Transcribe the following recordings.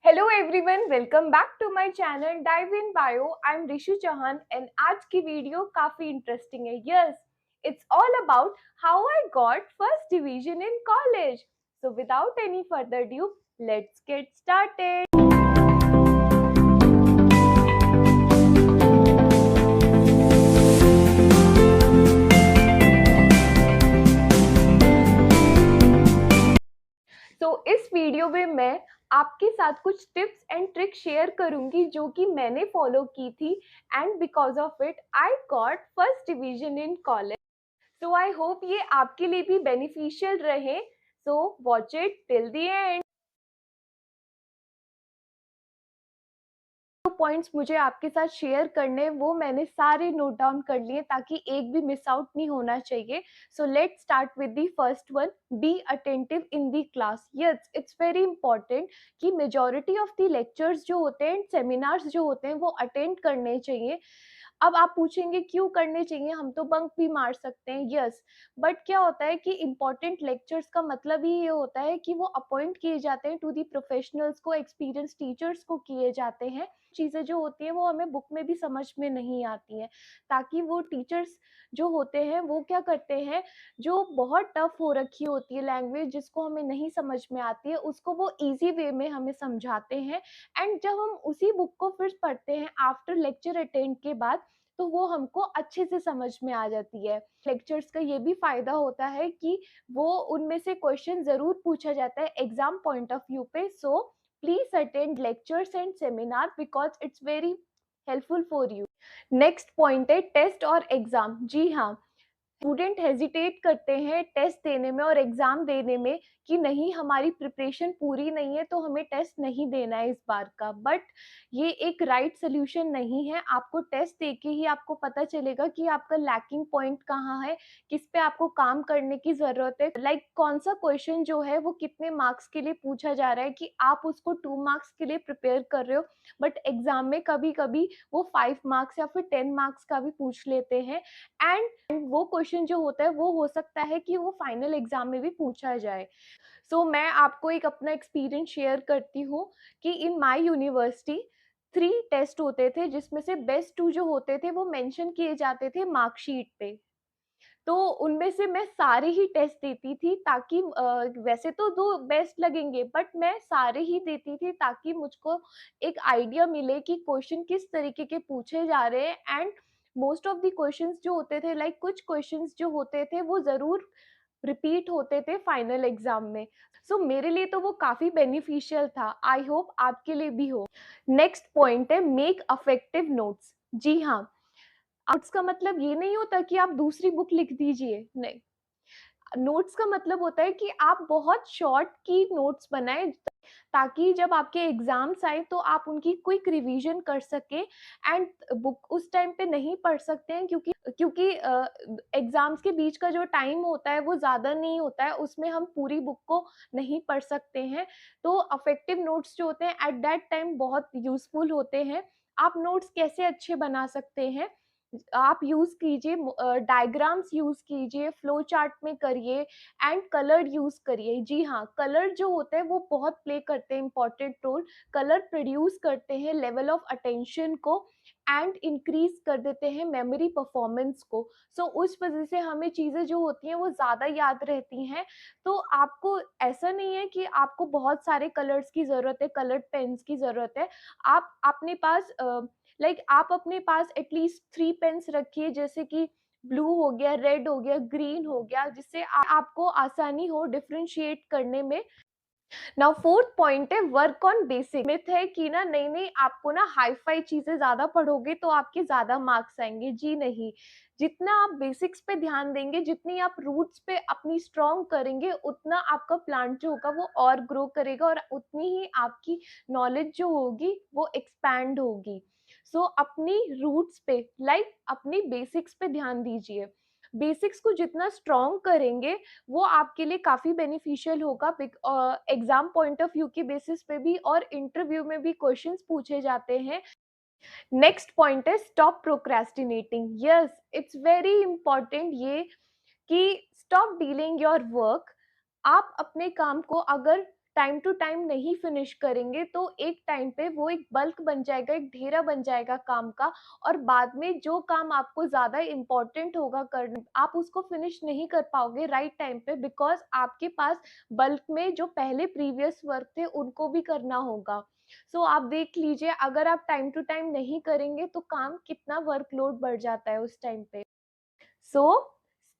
Hello everyone, welcome back to my channel dive in bio. I am Rishi Chauhan and आज की video काफी interesting है। Yes, it's all about how I got first division in college. So without any further due, let's get started. इस video में मैं आपके साथ कुछ टिप्स एंड ट्रिक शेयर करूंगी जो कि मैंने फॉलो की थी and because of it I got first division in college. So I hope ये आपके लिए भी बेनिफिशियल रहे। So watch it till the end. Points मुझे आपके साथ शेयर करने वो मैंने सारे नोट डाउन कर लिए ताकि एक भी मिस आउट नहीं होना चाहिए। So let's start with the first one, be attentive in the class. Yes, it's very important कि मेजॉरिटी ऑफ द लेक्चर्स जो होते हैं, सेमिनार्स जो होते हैं, वो अटेंड करने चाहिए। अब आप पूछेंगे क्यों करने चाहिए, हम तो बंक भी मार सकते हैं। यस, बट क्या होता है कि इंपॉर्टेंट लेक्चर्स का मतलब ही ये होता है कि वो अपॉइंट किए जाते हैं टू दी प्रोफेशनल्स को, एक्सपीरियंस टीचर्स को किए जाते हैं। चीज़ें जो होती हैं वो हमें बुक में भी समझ में नहीं आती हैं, ताकि वो टीचर्स जो होते हैं वो क्या करते हैं, जो बहुत टफ हो रखी होती है लैंग्वेज, जिसको हमें नहीं समझ में आती है, उसको वो इजी वे में हमें समझाते हैं। एंड जब हम उसी बुक को फिर पढ़ते हैं आफ्टर लेक्चर अटेंड के बाद, तो वो हमको अच्छे से समझ में आ जाती है। लेक्चर्स का ये भी फायदा होता है कि वो उनमें से क्वेश्चन जरूर पूछा जाता है एग्जाम पॉइंट ऑफ व्यू पे। So please attend lectures and seminar because it's very helpful for you. Next point है टेस्ट और एग्जाम। जी हाँ, स्टूडेंट हेजिटेट करते हैं टेस्ट देने में और एग्जाम देने में कि नहीं, हमारी प्रिपरेशन पूरी नहीं है तो हमें टेस्ट नहीं देना है इस बार का। बट ये एक राइट सोल्यूशन नहीं है। आपको टेस्ट देके ही आपको पता चलेगा कि आपका लैकिंग पॉइंट कहाँ है, किस पे आपको काम करने की जरूरत है। लाइक कौन सा क्वेश्चन जो है वो कितने मार्क्स के लिए पूछा जा रहा है कि आप उसको 2 मार्क्स के लिए प्रिपेयर कर रहे हो, बट एग्जाम में कभी कभी वो 5 मार्क्स या फिर 10 मार्क्स का भी पूछ लेते हैं। एंड वो क्वेश्चन जो होता है वो हो सकता है कि वो फाइनल एग्जाम में भी पूछा जाए। सो मैं आपको एक अपना एक्सपीरियंस शेयर करती हूँ कि इन माय यूनिवर्सिटी 3 टेस्ट होते थे, जिसमें से बेस्ट 2 जो होते थे वो मेंशन किए जाते थे मार्कशीट पे। तो उनमें से मैं सारे ही टेस्ट देती थी ताकि वैसे तो 2 बेस्ट लगेंगे, बट मैं सारे ही देती थी ताकि मुझको एक आइडिया मिले कि क्वेश्चन किस तरीके के पूछे जा रहे हैं। And most of the questions जो होते थे, लाइक कुछ क्वेश्चंस जो होते थे वो ज़रूर रिपीट होते थे फाइनल एग्जाम में। सो मेरे लिए तो वो काफ़ी बेनिफिशियल था। आई होप आपके लिए भी हो। नेक्स्ट पॉइंट है मेक अफेक्टिव नोट्स। जी हाँ, नोट्स का मतलब ये नहीं होता कि आप दूसरी बुक लिख दीजिए, नहीं। नोट्स का मतलब होता है कि आप बहुत शॉर्ट की नोट्स बनाएं ताकि जब आपके एग्जाम्स आए तो आप उनकी क्विक रिवीजन कर सकें। एंड बुक उस टाइम पे नहीं पढ़ सकते हैं क्योंकि क्योंकि एग्जाम्स के बीच का जो टाइम होता है वो ज़्यादा नहीं होता है, उसमें हम पूरी बुक को नहीं पढ़ सकते हैं। तो अफेक्टिव नोट्स जो होते हैं एट दैट टाइम बहुत यूजफुल होते हैं। आप नोट्स कैसे अच्छे बना सकते हैं, आप यूज कीजिए, डायग्राम्स यूज कीजिए, फ्लो चार्ट में करिए एंड कलर यूज करिए। जी हाँ, कलर जो होते हैं वो बहुत प्ले करते हैं इंपॉर्टेंट रोल। कलर प्रोड्यूस करते हैं लेवल ऑफ अटेंशन को एंड इंक्रीज कर देते हैं मेमोरी परफॉर्मेंस को। सो उस वजह से हमें चीज़ें जो होती हैं वो ज़्यादा याद रहती हैं। तो आपको ऐसा नहीं है कि आपको बहुत सारे कलर्स की ज़रूरत है, कलर्ड पेन्स की ज़रूरत है। आप अपने पास आप अपने पास एटलीस्ट 3 पेन्स रखिए, जैसे कि ब्लू हो गया, रेड हो गया, ग्रीन हो गया, जिससे आपको आसानी हो डिफरेंशिएट करने में। नाउ फोर्थ पॉइंट है वर्क ऑन बेसिक। मिथ है कि ना नहीं नहीं, आपको ना हाई फाई चीजें ज्यादा पढ़ोगे तो आपके ज्यादा मार्क्स आएंगे। जी नहीं, जितना आप बेसिक्स पे ध्यान देंगे, जितनी आप रूट्स पे अपनी स्ट्रॉन्ग करेंगे, उतना आपका प्लांट जो होगा वो और ग्रो करेगा और उतनी ही आपकी नॉलेज जो होगी वो एक्सपैंड होगी। सो अपनी रूट्स पे, अपनी बेसिक्स पे ध्यान दीजिए। बेसिक्स को जितना स्ट्रॉन्ग करेंगे वो आपके लिए काफ़ी बेनिफिशियल होगा एग्जाम पॉइंट ऑफ व्यू की बेसिस पे भी, और इंटरव्यू में भी क्वेश्चंस पूछे जाते हैं। नेक्स्ट पॉइंट है stop procrastinating. Yes, it's very important ये कि स्टॉप डीलिंग योर वर्क। आप अपने काम को अगर टाइम टू टाइम नहीं फिनिश करेंगे तो एक टाइम पे वो एक बल्क बन जाएगा, एक ढेरा बन जाएगा काम का, और बाद में जो काम आपको ज़्यादा इम्पोर्टेंट होगा करना, आप उसको फिनिश नहीं कर पाओगे राइट टाइम पे, बिकॉज़ आपके पास बल्क में जो पहले प्रीवियस वर्क थे उनको भी करना होगा। सो आप देख लीजिए, अगर आप टाइम टू टाइम नहीं करेंगे तो काम कितना वर्कलोड बढ़ जाता है उस टाइम पे। So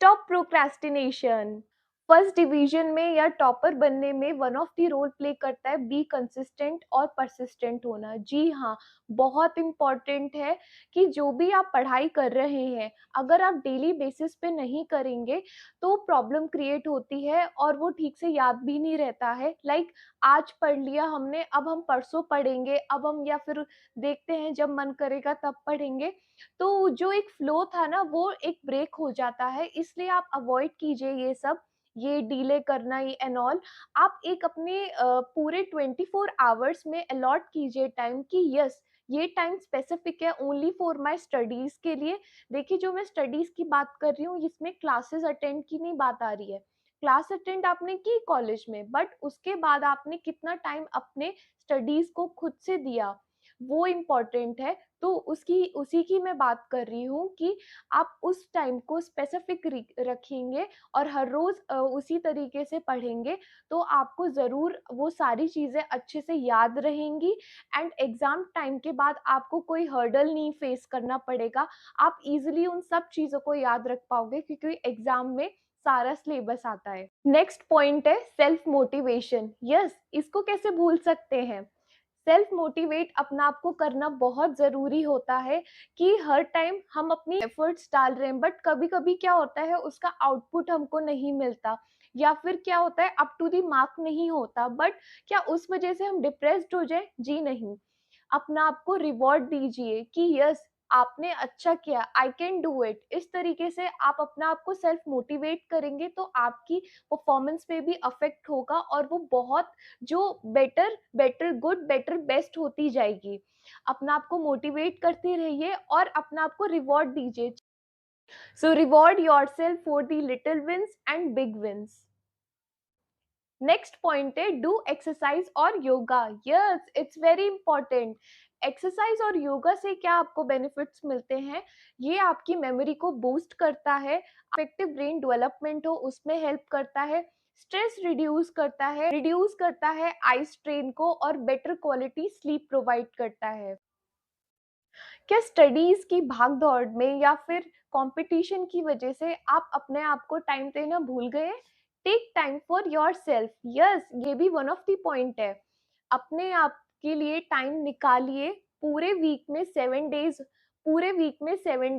stop procrastination. First division में या टॉपर बनने में one of the role play करता है बी कंसिस्टेंट और परसिस्टेंट होना। जी हाँ, बहुत इम्पॉर्टेंट है कि जो भी आप पढ़ाई कर रहे हैं, अगर आप डेली बेसिस पे नहीं करेंगे तो प्रॉब्लम क्रिएट होती है और वो ठीक से याद भी नहीं रहता है। लाइक आज पढ़ लिया हमने, अब हम परसों पढ़ेंगे, अब हम या फिर देखते हैं जब मन करेगा तब पढ़ेंगे। तो जो एक फ्लो था ना वो एक ब्रेक हो जाता है, इसलिए आप अवॉइड कीजिए ये सब, ये डिले करना ये एंड ऑल। आप एक अपने पूरे 24 आवर्स में अलॉट कीजिए टाइम कि यस, ये टाइम स्पेसिफिक है ओनली फॉर माय स्टडीज के लिए। देखिए, जो मैं स्टडीज की बात कर रही हूँ इसमें क्लासेस अटेंड की नहीं बात आ रही है। क्लास अटेंड आपने की कॉलेज में, बट उसके बाद आपने कितना टाइम अपने स्टडीज को खुद से दिया, वो इम्पोर्टेंट है। तो उसकी उसी की मैं बात कर रही हूँ कि आप उस टाइम को स्पेसिफिक रखेंगे और हर रोज उसी तरीके से पढ़ेंगे तो आपको ज़रूर वो सारी चीज़ें अच्छे से याद रहेंगी, एंड एग्ज़ाम टाइम के बाद आपको कोई हर्डल नहीं फेस करना पड़ेगा। आप इजीली उन सब चीज़ों को याद रख पाओगे क्योंकि एग्ज़ाम में सारा सिलेबस आता है। नेक्स्ट पॉइंट है सेल्फ मोटिवेशन। यस, इसको कैसे भूल सकते हैं। सेल्फ मोटिवेट अपना आप को करना बहुत ज़रूरी होता है कि हर टाइम हम अपनी एफर्ट्स डाल रहे हैं, बट कभी-कभी क्या होता है उसका आउटपुट हमको नहीं मिलता, या फिर क्या होता है अप टू द मार्क नहीं होता, बट क्या उस वजह से हम डिप्रेस्ड हो जाए? जी नहीं। अपना आप को रिवॉर्ड दीजिए कि यस, आपने अच्छा किया, आई कैन डू इट। इस तरीके से आप अपना आप को सेल्फ मोटिवेट करेंगे तो आपकी परफॉर्मेंस पे भी अफेक्ट होगा और वो बहुत जो better better good better best होती जाएगी। अपना आप को मोटिवेट करते रहिए और अपना आप को रिवॉर्ड दीजिए। So reward yourself for the little wins and big wins. Next point है डू एक्सरसाइज और yoga. Yes, it's very important. Exercise और योगा से क्या आपको बेनिफिट्स मिलते हैं? ये आपकी मेमोरी को बूस्ट करता है, इफेक्टिव ब्रेन डेवलपमेंट हो उसमें हेल्प करता है, स्ट्रेस रिड्यूस करता है आई स्ट्रेन को, और बेटर क्वालिटी स्लीप प्रोवाइड करता है। क्या स्टडीज की भाग दौड़ में या फिर कंपटीशन की वजह से आप अपने आप को टाइम देना भूल गए? Take time for yourself. Yes, ये भी वन ऑफ द पॉइंट है। अपने आप के लिए टाइम निकालिए। पूरे वीक में 7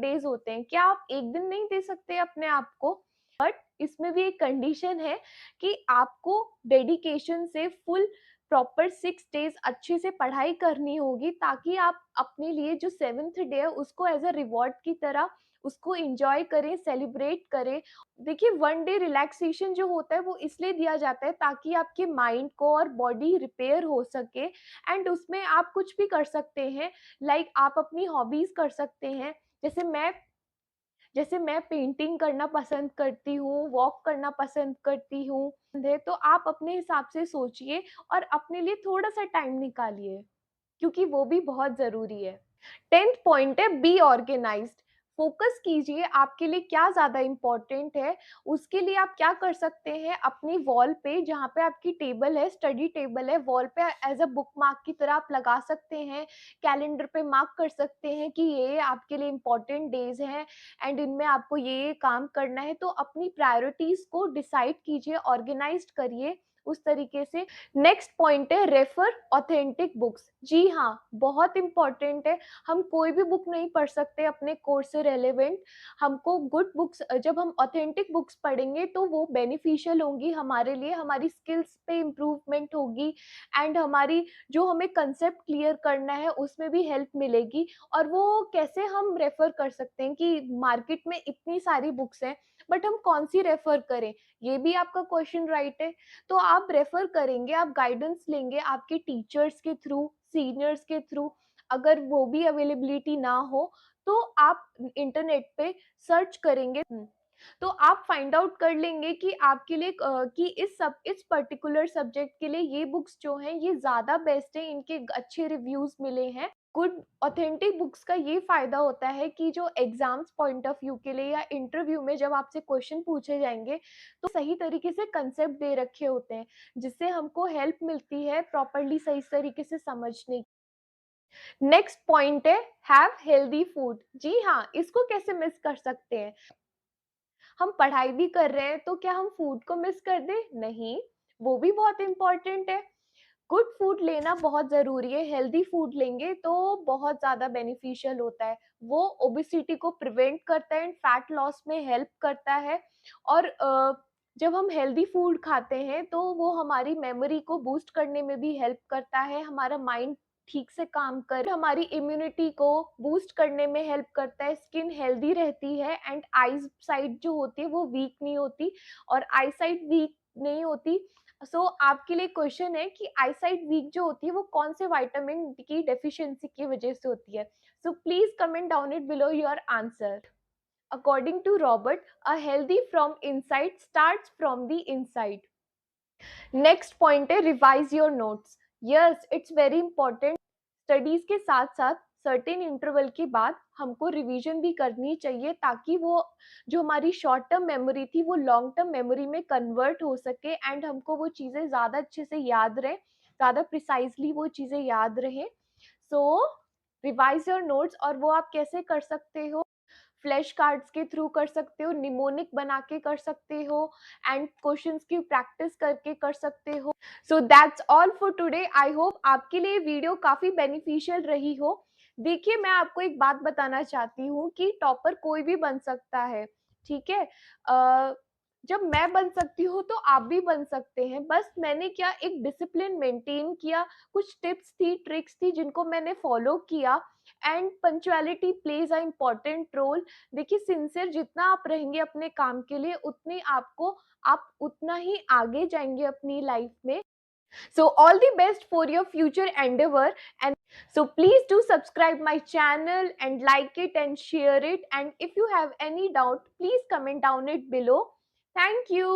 डेज होते हैं, क्या आप एक दिन नहीं दे सकते अपने आप को? बट इसमें भी एक कंडीशन है कि आपको डेडिकेशन से फुल प्रॉपर 6 डेज अच्छे से पढ़ाई करनी होगी, ताकि आप अपने लिए जो 7th डे है उसको एज अ रिवॉर्ड की तरह उसको एंजॉय करें, सेलिब्रेट करें। देखिए, 1 डे रिलैक्सेशन जो होता है वो इसलिए दिया जाता है ताकि आपके माइंड को और बॉडी रिपेयर हो सके, एंड उसमें आप कुछ भी कर सकते हैं। लाइक आप अपनी हॉबीज कर सकते हैं। जैसे मैं पेंटिंग करना पसंद करती हूँ, वॉक करना पसंद करती हूँ, है तो आप अपने हिसाब से सोचिए और अपने लिए थोड़ा-सा टाइम निकालिए, क्योंकि वो भी बहुत ज़रूरी है। 10th पॉइंट है बी ऑर्गेनाइज्ड। फोकस कीजिए आपके लिए क्या ज़्यादा इम्पोर्टेंट है। उसके लिए आप क्या कर सकते हैं, अपनी वॉल पे जहाँ पे आपकी टेबल है, स्टडी टेबल है, वॉल पे एज अ बुक मार्क की तरह आप लगा सकते हैं। कैलेंडर पे मार्क कर सकते हैं कि ये आपके लिए इम्पोर्टेंट डेज हैं एंड इनमें आपको ये काम करना है। तो अपनी प्रायोरिटीज को डिसाइड कीजिए, ऑर्गेनाइज्ड करिए उस तरीके से। नेक्स्ट पॉइंट है रेफर ऑथेंटिक बुक्स। जी हाँ, बहुत इंपॉर्टेंट है। हम कोई भी बुक नहीं पढ़ सकते अपने कोर्स से रेलेवेंट। हमको गुड बुक्स, जब हम ऑथेंटिक बुक्स पढ़ेंगे तो वो बेनिफिशियल होंगी हमारे लिए, हमारी स्किल्स पे इम्प्रूवमेंट होगी, एंड हमारी जो हमें कंसेप्ट क्लियर करना है उसमें भी हेल्प मिलेगी। और वो कैसे हम रेफर कर सकते हैं कि मार्केट में इतनी सारी बुक्स हैं, बट हम कौन सी रेफर करें, ये भी आपका क्वेश्चन राइट है। तो आप रेफर करेंगे, आप गाइडेंस लेंगे आपके टीचर्स के थ्रू, सीनियर्स के थ्रू। अगर वो भी अवेलेबिलिटी ना हो तो आप इंटरनेट पे सर्च करेंगे। तो आप फाइंड आउट कर लेंगे कि आपके लिए कि इस पर्टिकुलर सब्जेक्ट के लिए ये बुक्स जो हैं ये ज़्यादा बेस्ट हैं, इनके अच्छे रिव्यूज़ मिले हैं। गुड ऑथेंटिक बुक्स का ये फ़ायदा होता है कि जो एग्ज़ाम्स पॉइंट ऑफ व्यू के लिए या इंटरव्यू में जब आपसे क्वेश्चन पूछे जाएँगे, तो सही तरीके से कंसेप्ट दे रखे होते हैं, जिससे हमको हेल्प मिलती है प्रॉपर्ली सही तरीके से समझने की। नेक्स्ट पॉइंट है हैव हेल्दी फूड। जी हाँ, इसको कैसे मिस कर सकते हैं? हम पढ़ाई भी कर रहे हैं तो क्या हम फूड को मिस कर दें? नहीं, वो भी बहुत इम्पोर्टेंट है। गुड फूड लेना बहुत ज़रूरी है, हेल्दी फूड लेंगे तो बहुत ज़्यादा बेनिफिशियल होता है। वो ओबेसिटी को प्रिवेंट करता है एंड फैट लॉस में हेल्प करता है और जब हम हेल्दी फूड खाते हैं तो वो हमारी मेमोरी को बूस्ट करने में भी हेल्प करता है, हमारा माइंड ठीक से काम कर हमारी इम्यूनिटी को बूस्ट करने में हेल्प करता है, स्किन हेल्दी रहती है एंड आईज़ साइट जो होती है वो वीक नहीं होती और आई साइट वीक नहीं होती। आपके लिए क्वेश्चन है कि आईसाइट वीक जो होती है वो कौन से विटामिन की डेफिशिएंसी की वजह से होती है? So please comment down it below your answer. According to Robert, a healthy from inside starts from the inside. Next point है revise your notes. Yes, it's very important. Studies के साथ साथ सर्टेन इंटरवल के बाद हमको revision भी करनी चाहिए ताकि वो जो हमारी शॉर्ट टर्म मेमोरी थी वो लॉन्ग टर्म मेमोरी में कन्वर्ट हो सके एंड हमको वो चीज़ें ज़्यादा अच्छे से याद रहे, ज़्यादा प्रिसाइजली वो चीज़ें याद रहें। सो रिवाइज योर नोट्स और वो आप कैसे कर सकते हो? फ्लैश कार्ड्स के थ्रू कर सकते हो, निमोनिक बना के कर सकते हो एंड क्वेश्चंस की प्रैक्टिस करके कर सकते हो। So that's all for today. I hope आपके लिए वीडियो काफ़ी बेनिफिशियल रही हो। देखिए, मैं आपको एक बात बताना चाहती हूँ कि टॉपर कोई भी बन सकता है, ठीक है? जब मैं बन सकती हूँ तो आप भी बन सकते हैं। बस मैंने क्या एक डिसिप्लिन मेंटेन किया, कुछ टिप्स थी, ट्रिक्स थी जिनको मैंने फॉलो किया and punctuality plays a important role. देखिए, सिंसियर जितना आप रहेंगे अपने काम के लिए उतनी आप उतना ही आगे जाएंगे अपनी लाइफ में। So all the best for your future endeavor, and so please do subscribe my channel and like it and share it, and if you have any doubt please comment down it below. Thank you.